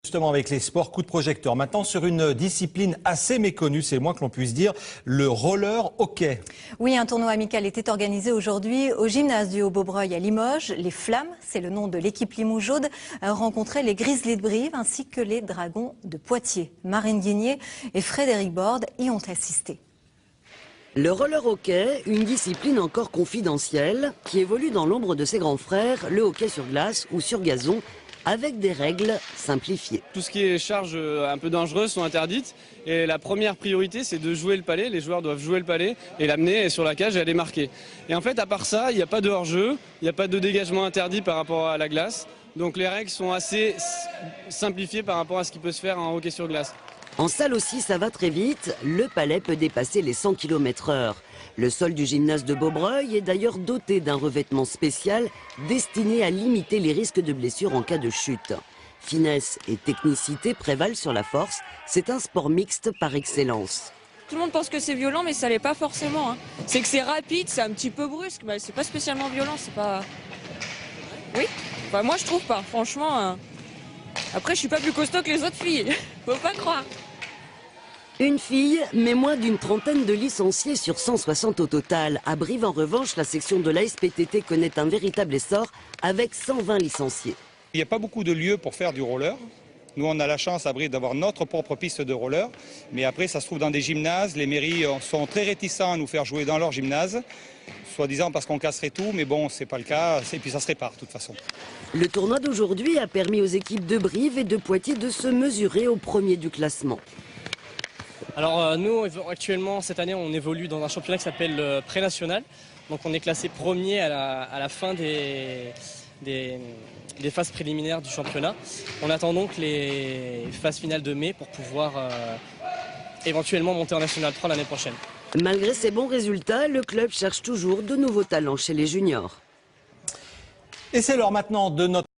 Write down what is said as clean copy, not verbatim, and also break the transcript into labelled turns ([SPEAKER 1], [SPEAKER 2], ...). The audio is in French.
[SPEAKER 1] Justement avec les sports, coup de projecteur. Maintenant sur une discipline assez méconnue, c'est le moins que l'on puisse dire, le roller hockey.
[SPEAKER 2] Oui, un tournoi amical était organisé aujourd'hui au gymnase du Haut-Beaubreuil à Limoges. Les Flammes, c'est le nom de l'équipe Limoujaude, rencontraient les Grizzlies de Brive ainsi que les Dragons de Poitiers. Marine Guigné et Frédéric Borde y ont assisté.
[SPEAKER 3] Le roller hockey, une discipline encore confidentielle qui évolue dans l'ombre de ses grands frères, le hockey sur glace ou sur gazon, avec des règles simplifiées.
[SPEAKER 4] Tout ce qui est charges un peu dangereuses sont interdites et la première priorité c'est de jouer le palais. Les joueurs doivent jouer le palais et l'amener sur la cage et aller marquer. Et en fait à part ça, il n'y a pas de hors-jeu, il n'y a pas de dégagement interdit par rapport à la glace. Donc les règles sont assez simplifiées par rapport à ce qui peut se faire en hockey sur glace.
[SPEAKER 3] En salle aussi, ça va très vite. Le palais peut dépasser les 100 km/h. Le sol du gymnase de Beaubreuil est d'ailleurs doté d'un revêtement spécial destiné à limiter les risques de blessures en cas de chute. Finesse et technicité prévalent sur la force. C'est un sport mixte par excellence.
[SPEAKER 5] Tout le monde pense que c'est violent, mais ça l'est pas forcément. Hein. C'est que c'est rapide, c'est un petit peu brusque, mais c'est pas spécialement violent. C'est pas. Oui. Enfin, moi je trouve pas. Franchement. Après, je suis pas plus costaud que les autres filles. Faut pas croire.
[SPEAKER 3] Une fille, mais moins d'une trentaine de licenciés sur 160 au total. À Brive, en revanche, la section de l'ASPTT connaît un véritable essor avec 120 licenciés.
[SPEAKER 6] Il n'y a pas beaucoup de lieux pour faire du roller. Nous, on a la chance à Brive d'avoir notre propre piste de roller. Mais après, ça se trouve dans des gymnases. Les mairies sont très réticents à nous faire jouer dans leur gymnase, soi-disant parce qu'on casserait tout. Mais bon, c'est pas le cas. Et puis ça se répare de toute façon.
[SPEAKER 3] Le tournoi d'aujourd'hui a permis aux équipes de Brive et de Poitiers de se mesurer au premier du classement.
[SPEAKER 7] Alors nous, actuellement, cette année, on évolue dans un championnat qui s'appelle le pré-national. Donc on est classé premier à la fin des phases préliminaires du championnat. On attend donc les phases finales de mai pour pouvoir éventuellement monter en National 3 l'année prochaine.
[SPEAKER 3] Malgré ces bons résultats, le club cherche toujours de nouveaux talents chez les juniors.
[SPEAKER 1] Et c'est l'heure maintenant de notre